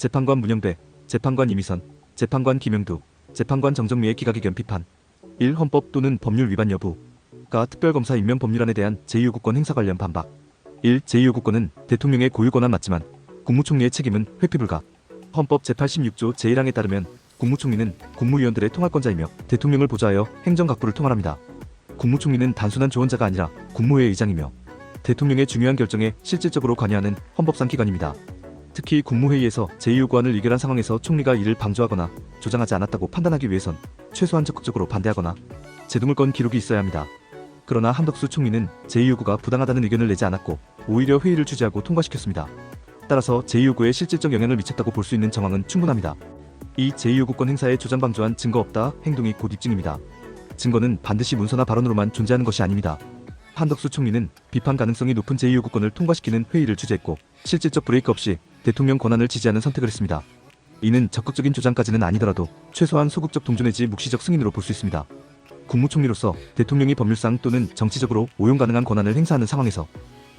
재판관 문영배, 재판관 이미선, 재판관 김영두, 재판관 정정미의 기각의견 비판. 1. 헌법 또는 법률 위반 여부가 특별검사 임명 법률안에 대한 제2요구권 행사 관련 반박. 1. 제2요구권은 대통령의 고유 권한 맞지만 국무총리의 책임은 회피 불가. 헌법 제86조 제1항에 따르면 국무총리는 국무위원들의 통할권자이며 대통령을 보좌하여 행정각부를 통할합니다. 국무총리는 단순한 조언자가 아니라 국무회의 의장이며 대통령의 중요한 결정에 실질적으로 관여하는 헌법상 기관입니다. 특히 국무회의에서 제2요구안을 의결한 상황에서 총리가 이를 방조하거나 조장하지 않았다고 판단하기 위해선 최소한 적극적으로 반대하거나 제동을 건 기록이 있어야 합니다. 그러나 한덕수 총리는 제2요구가 부당하다는 의견을 내지 않았고 오히려 회의를 주재하고 통과시켰습니다. 따라서 제2요구에 실질적 영향을 미쳤다고 볼 수 있는 정황은 충분합니다. 이 제2요구권 행사에 조장 방조한 증거 없다 행동이 곧 입증입니다. 증거는 반드시 문서나 발언으로만 존재하는 것이 아닙니다. 한덕수 총리는 비판 가능성이 높은 제2요구권을 통과시키는 회의를 주재했고 실질적 브레이크 없이 대통령 권한을 지지하는 선택을 했습니다. 이는 적극적인 조장까지는 아니더라도 최소한 소극적 동조 내지 묵시적 승인으로 볼 수 있습니다. 국무총리로서 대통령이 법률상 또는 정치적으로 오용 가능한 권한을 행사하는 상황에서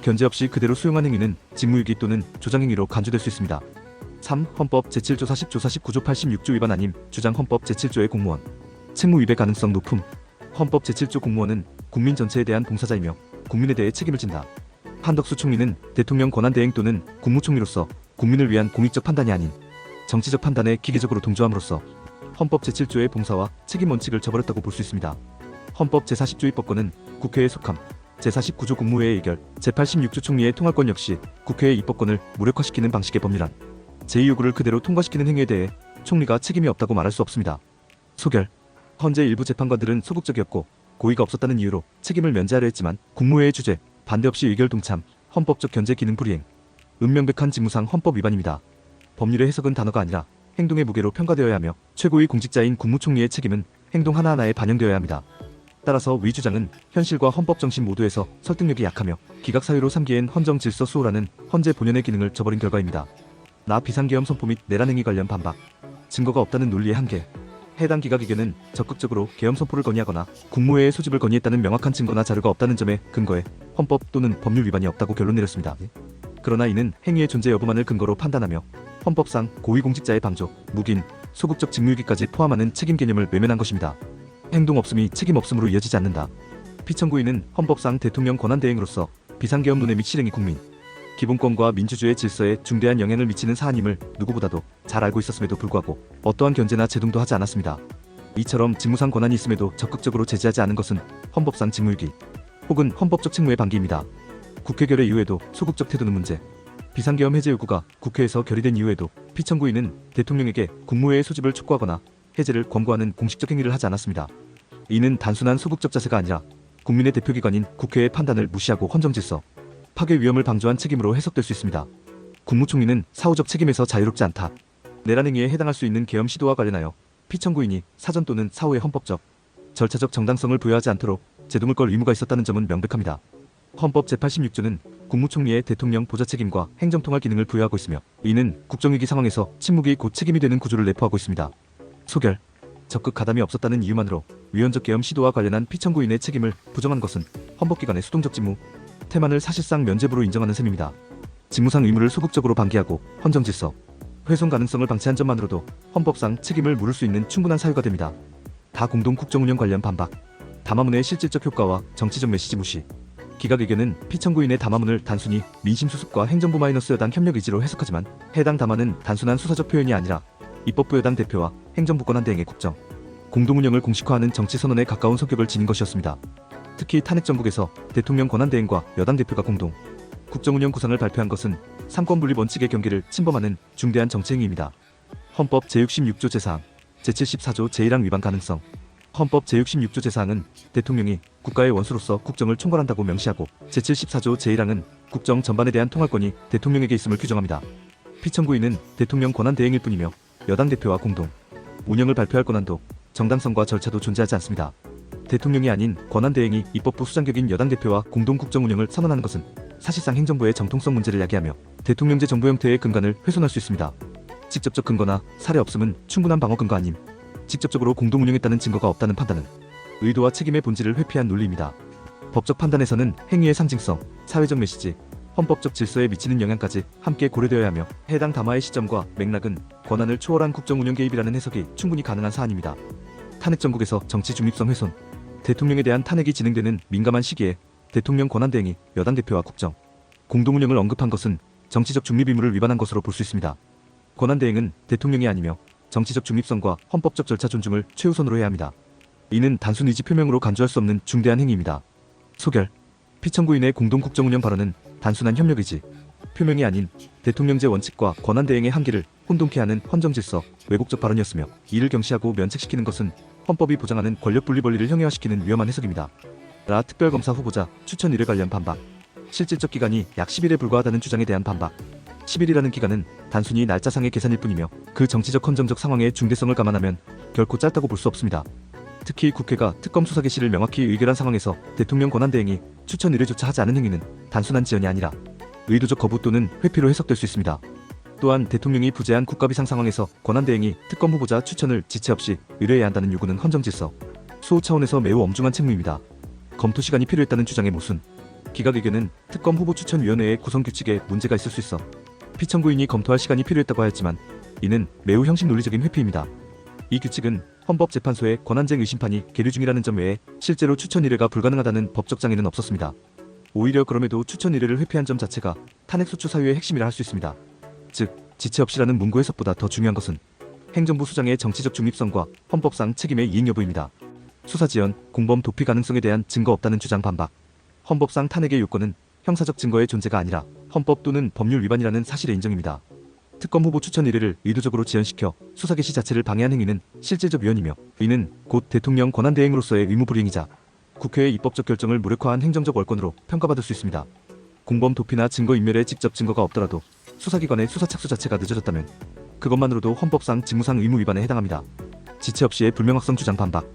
견제 없이 그대로 수용한 행위는 직무유기 또는 조장행위로 간주될 수 있습니다. 3. 헌법 제7조 40조 49조 86조 위반 아님 주장. 헌법 제7조의 공무원 책무 위배 가능성 높음. 헌법 제7조 공무원은 국민 전체에 대한 봉사자이며 국민에 대해 책임을 진다. 한덕수 총리는 대통령 권한대행 또는 국무총리로서 국민을 위한 공익적 판단이 아닌 정치적 판단에 기계적으로 동조함으로써 헌법 제7조의 봉사와 책임 원칙을 저버렸다고 볼 수 있습니다. 헌법 제40조 입법권은 국회에 속함. 제49조 국무회의 의결, 제86조 총리의 통할권 역시 국회의 입법권을 무력화시키는 방식의 법률안. 제2요구를 그대로 통과시키는 행위에 대해 총리가 책임이 없다고 말할 수 없습니다. 소결. 헌재 일부 재판관들은 소극적이었고 고의가 없었다는 이유로 책임을 면제하려 했지만 국무회의 주재, 반대 없이 의결 동참, 헌법적 견제 기능 불이행. 은명백한 직무상 헌법 위반입니다. 법률의 해석은 단어가 아니라 행동의 무게로 평가되어야 하며 최고위 공직자인 국무총리의 책임은 행동 하나하나에 반영되어야 합니다. 따라서 위 주장은 현실과 헌법 정신 모두에서 설득력이 약하며 기각 사유로 삼기엔 헌정 질서 수호라는 헌재 본연의 기능을 저버린 결과입니다. 나 비상계엄 선포 및 내란 행위 관련 반박. 증거가 없다는 논리의 한계. 해당 기각 의견은 적극적으로 계엄 선포를 건의하거나 국무회의 소집을 건의했다는 명확한 증거나 자료가 없다는 점에 근거해 헌법 또는 법률 위반이 없다고 결론 내렸습니다. 그러나 이는 행위의 존재 여부만을 근거로 판단하며 헌법상 고위공직자의 방조, 묵인, 소극적 직무유기까지 포함하는 책임 개념을 외면한 것입니다. 행동 없음이 책임 없음으로 이어지지 않는다. 피청구인은 헌법상 대통령 권한대행으로서 비상계엄 논의 및 실행이 국민 기본권과 민주주의 질서에 중대한 영향을 미치는 사안임을 누구보다도 잘 알고 있었음에도 불구하고 어떠한 견제나 제동도 하지 않았습니다. 이처럼 직무상 권한이 있음에도 적극적으로 제지하지 않은 것은 헌법상 직무유기 혹은 헌법적 책무의 방기입니다. 국회 결의 이후에도 소극적 태도는 문제. 비상계엄 해제 요구가 국회에서 결의된 이후에도 피청구인은 대통령에게 국무회의 소집을 촉구하거나 해제를 권고하는 공식적 행위를 하지 않았습니다. 이는 단순한 소극적 자세가 아니라 국민의 대표기관인 국회의 판단을 무시하고 헌정질서 파괴 위험을 방조한 책임으로 해석될 수 있습니다. 국무총리는 사후적 책임에서 자유롭지 않다. 내란 행위에 해당할 수 있는 계엄 시도와 관련하여 피청구인이 사전 또는 사후의 헌법적, 절차적 정당성을 부여하지 않도록 제동을 걸 의무가 있었다는 점은 명백합니다. 헌법 제86조는 국무총리의 대통령 보좌 책임과 행정통할 기능을 부여하고 있으며 이는 국정위기 상황에서 침묵이 곧 책임이 되는 구조를 내포하고 있습니다. 소결. 적극 가담이 없었다는 이유만으로 위헌적 계엄 시도와 관련한 피청구인의 책임을 부정한 것은 헌법기관의 수동적 직무, 태만을 사실상 면죄부로 인정하는 셈입니다. 직무상 의무를 소극적으로 방기하고 헌정질서, 훼손 가능성을 방치한 점만으로도 헌법상 책임을 물을 수 있는 충분한 사유가 됩니다. 다 공동 국정운영 관련 반박. 담화문의 실질적 효과와 정치적 메시지 무시. 기각 의견은 피청구인의 담화문을 단순히 민심수습과 행정부 여당 협력 의지로 해석하지만 해당 담화는 단순한 수사적 표현이 아니라 입법부 여당 대표와 행정부 권한대행의 국정, 공동운영을 공식화하는 정치선언에 가까운 성격을 지닌 것이었습니다. 특히 탄핵정국에서 대통령 권한대행과 여당 대표가 공동 국정운영 구상을 발표한 것은 삼권분립 원칙의 경계를 침범하는 중대한 정치행위입니다. 헌법 제66조 제4항, 제74조 제1항 위반 가능성. 헌법 제66조 제4항은 대통령이 국가의 원수로서 국정을 총괄한다고 명시하고 제74조 제1항은 국정 전반에 대한 통할권이 대통령에게 있음을 규정합니다. 피청구인은 대통령 권한대행일 뿐이며 여당 대표와 공동 운영을 발표할 권한도 정당성과 절차도 존재하지 않습니다. 대통령이 아닌 권한대행이 입법부 수장격인 여당 대표와 공동 국정운영을 선언하는 것은 사실상 행정부의 정통성 문제를 야기하며 대통령제 정부 형태의 근간을 훼손할 수 있습니다. 직접적 근거나 사례 없음은 충분한 방어 근거 아님. 직접적으로 공동운영했다는 증거가 없다는 판단은 의도와 책임의 본질을 회피한 논리입니다. 법적 판단에서는 행위의 상징성, 사회적 메시지, 헌법적 질서에 미치는 영향까지 함께 고려되어야 하며 해당 담화의 시점과 맥락은 권한을 초월한 국정운영 개입이라는 해석이 충분히 가능한 사안입니다. 탄핵 정국에서 정치 중립성 훼손, 대통령에 대한 탄핵이 진행되는 민감한 시기에 대통령 권한대행이 여당 대표와 국정, 공동운영을 언급한 것은 정치적 중립 의무를 위반한 것으로 볼 수 있습니다. 권한대행은 대통령이 아니며 정치적 중립성과 헌법적 절차 존중을 최우선으로 해야 합니다. 이는 단순 의지 표명으로 간주할 수 없는 중대한 행위입니다. 소결. 피청구인의 공동국정운영 발언은 단순한 협력 의지, 표명이 아닌 대통령제 원칙과 권한대행의 한계를 혼동케 하는 헌정질서, 왜곡적 발언이었으며 이를 경시하고 면책시키는 것은 헌법이 보장하는 권력분리 권리를 형해화시키는 위험한 해석입니다. 라 특별검사 후보자 추천 일에 관련 반박. 실질적 기간이 약 10일에 불과하다는 주장에 대한 반박. 10일이라는 기간은 단순히 날짜상의 계산일 뿐이며 그 정치적 헌정적 상황의 중대성을 감안하면 결코 짧다고 볼 수 없습니다. 특히 국회가 특검 수사 개시를 명확히 의결한 상황에서 대통령 권한대행이 추천 의뢰조차 하지 않은 행위는 단순한 지연이 아니라 의도적 거부 또는 회피로 해석될 수 있습니다. 또한 대통령이 부재한 국가비상 상황에서 권한대행이 특검 후보자 추천을 지체 없이 의뢰해야 한다는 요구는 헌정질서, 수호 차원에서 매우 엄중한 책무입니다. 검토 시간이 필요했다는 주장의 모순. 기각 의견은 특검 후보 추천위원회의 구성 규칙에 문제가 있을 수 있어 피청구인이 검토할 시간이 필요했다고 하였지만 이는 매우 형식 논리적인 회피입니다. 이 규칙은 헌법재판소의 권한쟁 의심판이 계류 중이라는 점 외에 실제로 추천 의뢰가 불가능하다는 법적 장애는 없었습니다. 오히려 그럼에도 추천 의뢰를 회피한 점 자체가 탄핵 소추 사유의 핵심이라 할 수 있습니다. 즉, 지체 없이라는 문구 해석보다 더 중요한 것은 행정부 수장의 정치적 중립성과 헌법상 책임의 이행 여부입니다. 수사 지연, 공범 도피 가능성에 대한 증거 없다는 주장 반박. 헌법상 탄핵의 요건은 형사적 증거의 존재가 아니라 헌법 또는 법률 위반이라는 사실의 인정입니다. 특검 후보 추천 의뢰를 의도적으로 지연시켜 수사 개시 자체를 방해한 행위는 실질적 위헌이며 이는 곧 대통령 권한대행으로서의 의무 불이행이자 국회의 입법적 결정을 무력화한 행정적 월권으로 평가받을 수 있습니다. 공범 도피나 증거 인멸의 직접 증거가 없더라도 수사기관의 수사 착수 자체가 늦어졌다면 그것만으로도 헌법상 직무상 의무 위반에 해당합니다. 지체 없이의 불명확성 주장 반박.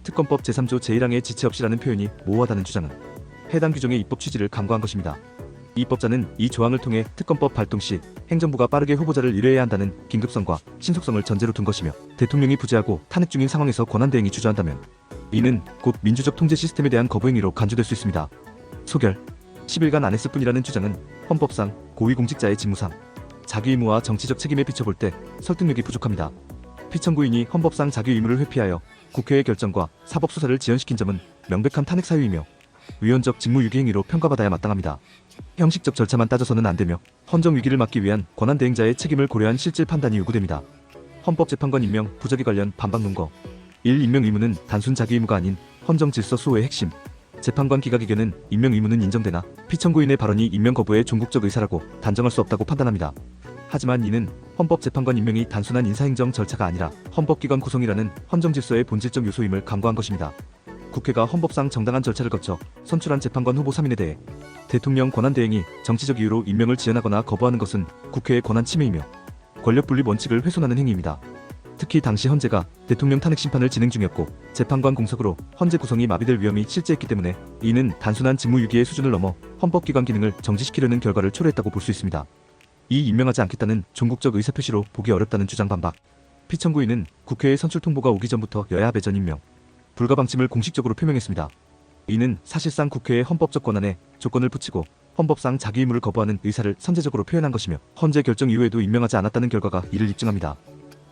특검법 제3조 제1항의 지체 없이라는 표현이 모호하다는 주장은 해당 규정의 입법 취지를 간과한 것입니다. 입법자는 이 조항을 통해 특검법 발동 시 행정부가 빠르게 후보자를 의뢰해야 한다는 긴급성과 신속성을 전제로 둔 것이며 대통령이 부재하고 탄핵 중인 상황에서 권한대행이 주저한다면 이는 곧 민주적 통제 시스템에 대한 거부행위로 간주될 수 있습니다. 소결. 10일간 안 했을 뿐이라는 주장은 헌법상 고위공직자의 직무상 자기 의무와 정치적 책임에 비춰볼 때 설득력이 부족합니다. 피청구인이 헌법상 자기 의무를 회피하여 국회의 결정과 사법수사를 지연시킨 점은 명백한 탄핵 사유이며 위헌적 직무유기 행위로 평가받아야 마땅합니다. 형식적 절차만 따져서는 안되며 헌정 위기를 막기 위한 권한대행자의 책임을 고려한 실질 판단이 요구됩니다. 헌법재판관 임명, 부적의 관련 반박 논거. 1. 임명 의무는 단순 자기 의무가 아닌 헌정 질서 수호의 핵심. 재판관 기각 의견은 임명 의무는 인정되나 피청구인의 발언이 임명 거부의 종국적 의사라고 단정할 수 없다고 판단합니다. 하지만 이는 헌법재판관 임명이 단순한 인사행정 절차가 아니라 헌법기관 구성이라는 헌정 질서의 본질적 요소임을 간과한 것입니다. 국회가 헌법상 정당한 절차를 거쳐 선출한 재판관 후보 3인에 대해 대통령 권한대행이 정치적 이유로 임명을 지연하거나 거부하는 것은 국회의 권한 침해이며 권력분립 원칙을 훼손하는 행위입니다. 특히 당시 헌재가 대통령 탄핵 심판을 진행 중이었고 재판관 공석으로 헌재 구성이 마비될 위험이 실제했기 때문에 이는 단순한 직무유기의 수준을 넘어 헌법기관 기능을 정지시키려는 결과를 초래했다고 볼 수 있습니다. 이 임명하지 않겠다는 종국적 의사표시로 보기 어렵다는 주장 반박. 피청구인은 국회의 선출 통보가 오기 전부터 여야 배전 임명, 불가 방침을 공식적으로 표명했습니다. 이는 사실상 국회의 헌법적 권한에 조건을 붙이고 헌법상 자기 의무를 거부하는 의사를 선제적으로 표현한 것이며 헌재 결정 이후에도 임명하지 않았다는 결과가 이를 입증합니다.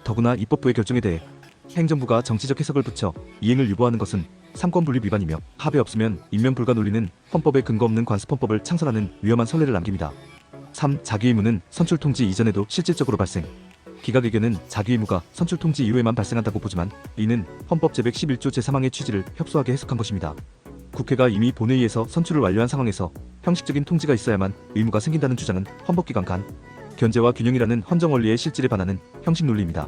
더구나 입법부의 결정에 대해 행정부가 정치적 해석을 붙여 이행을 유보하는 것은 삼권분립 위반이며 합의 없으면 임명 불가 논리는 헌법에 근거 없는 관습헌법을 창설하는 위험한 선례를 남깁니다. 3. 자기 의무는 선출 통지 이전에도 실질적으로 발생. 기각 의견은 자기 의무가 선출 통지 이후에만 발생한다고 보지만 이는 헌법 제111조 제3항의 취지를 협소하게 해석한 것입니다. 국회가 이미 본회의에서 선출을 완료한 상황에서 형식적인 통지가 있어야만 의무가 생긴다는 주장은 헌법기관 간 견제와 균형이라는 헌정 원리의 실질에 반하는 형식 논리입니다.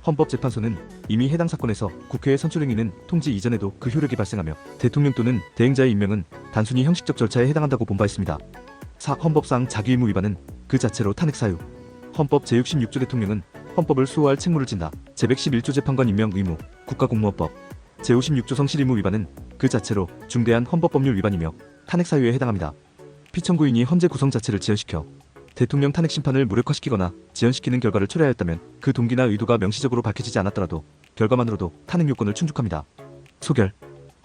헌법재판소는 이미 해당 사건에서 국회의 선출 행위는 통지 이전에도 그 효력이 발생하며 대통령 또는 대행자의 임명은 단순히 형식적 절차에 해당한다고 본 바 있습니다. 4. 헌법상 자기 의무 위반은 그 자체로 탄핵 사유. 헌법 제66조 대통령은 헌법을 수호할 책무를 진다. 제111조 재판관 임명 의무, 국가공무원법. 제56조 성실 의무 위반은 그 자체로 중대한 헌법법률 위반이며 탄핵 사유에 해당합니다. 피청구인이 헌재 구성 자체를 지연시켜 대통령 탄핵 심판을 무력화시키거나 지연시키는 결과를 초래하였다면 그 동기나 의도가 명시적으로 밝혀지지 않았더라도 결과만으로도 탄핵 요건을 충족합니다. 소결.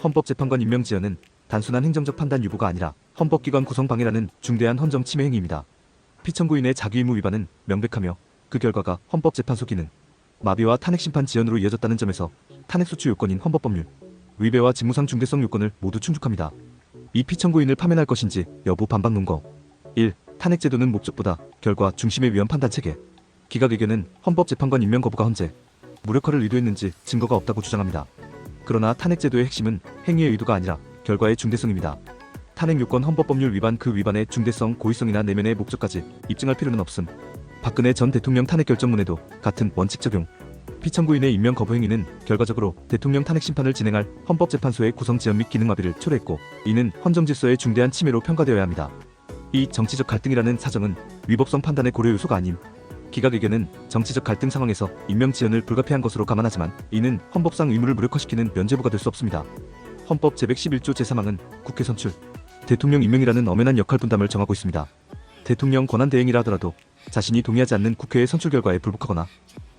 헌법재판관 임명 지연은 단순한 행정적 판단 유보가 아니라 헌법기관 구성 방해라는 중대한 헌정 침해 행위입니다. 피청구인의 자기의무 위반은 명백하며 그 결과가 헌법재판소 기능, 마비와 탄핵심판 지연으로 이어졌다는 점에서 탄핵소추 요건인 헌법법률, 위배와 직무상 중대성 요건을 모두 충족합니다. 이 피청구인을 파면할 것인지 여부 반박 논거. 1. 탄핵제도는 목적보다 결과 중심에 위헌 판단체계. 기각의견은 헌법재판관 임명 거부가 헌재, 무력화를 의도했는지 증거가 없다고 주장합니다. 그러나 탄핵제도의 핵심은 행위의 의도가 아니라 결과의 중대성입니다. 탄핵요건 헌법법률 위반 그 위반의 중대성, 고의성이나 내면의 목적까지 입증할 필요는 없음. 박근혜 전 대통령 탄핵 결정문에도 같은 원칙 적용. 피청구인의 임명 거부 행위는 결과적으로 대통령 탄핵 심판을 진행할 헌법재판소의 구성 지연 및 기능 마비를 초래했고, 이는 헌정질서의 중대한 침해로 평가되어야 합니다. 이 정치적 갈등이라는 사정은 위법성 판단의 고려 요소가 아님. 기각의견은 정치적 갈등 상황에서 임명 지연을 불가피한 것으로 감안하지만 이는 헌법상 의무를 무력화시키는 면죄부가 될 수 없습니다. 헌법 제111조 제3항은 국회 선출, 대통령 임명이라는 엄연한 역할 분담을 정하고 있습니다. 대통령 권한 대행이라 하더라도 자신이 동의하지 않는 국회의 선출 결과에 불복하거나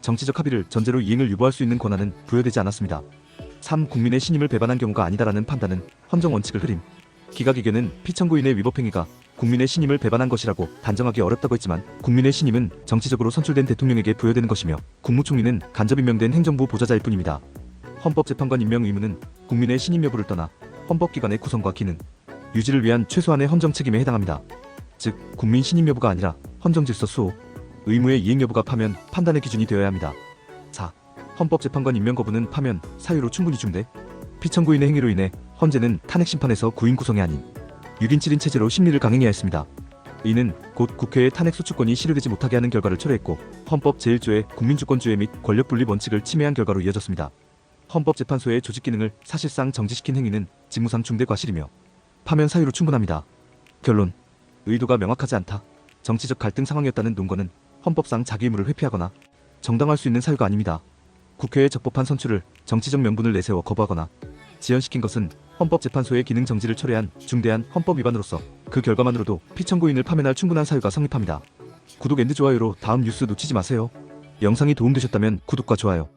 정치적 합의를 전제로 이행을 유보할 수 있는 권한은 부여되지 않았습니다. 3. 국민의 신임을 배반한 경우가 아니다라는 판단은 헌정 원칙을 흐림. 기각의견은 피청구인의 위법 행위가 국민의 신임을 배반한 것이라고 단정하기 어렵다고 했지만, 국민의 신임은 정치적으로 선출된 대통령에게 부여되는 것이며 국무총리는 간접 임명된 행정부 보좌자일 뿐입니다. 헌법재판관 임명 의무는 국민의 신임 여부를 떠나 헌법기관의 구성과 기능, 유지를 위한 최소한의 헌정 책임에 해당합니다. 즉, 국민 신임 여부가 아니라 헌정질서 수호, 의무의 이행 여부가 파면 판단의 기준이 되어야 합니다. 4. 헌법재판관 임명 거부는 파면 사유로 충분히 중대. 피청구인의 행위로 인해 헌재는 탄핵심판에서 9인 구성이 아닌 6인 7인 체제로 심리를 강행해야 했습니다. 이는 곧 국회의 탄핵소추권이 실효되지 못하게 하는 결과를 초래했고, 헌법 제1조의 국민주권주의 및 권력분립 원칙을 침해한 결과로 이어졌습니다. 헌법재판소의 조직 기능을 사실상 정지시킨 행위는 직무상 중대 과실이며 파면 사유로 충분합니다. 결론. 의도가 명확하지 않다, 정치적 갈등 상황이었다는 논거는 헌법상 자기 의무를 회피하거나 정당화할 수 있는 사유가 아닙니다. 국회의 적법한 선출을 정치적 명분을 내세워 거부하거나 지연시킨 것은 헌법재판소의 기능 정지를 초래한 중대한 헌법 위반으로서 그 결과만으로도 피청구인을 파면할 충분한 사유가 성립합니다. 구독 앤드 좋아요로 다음 뉴스 놓치지 마세요. 영상이 도움되셨다면 구독과 좋아요.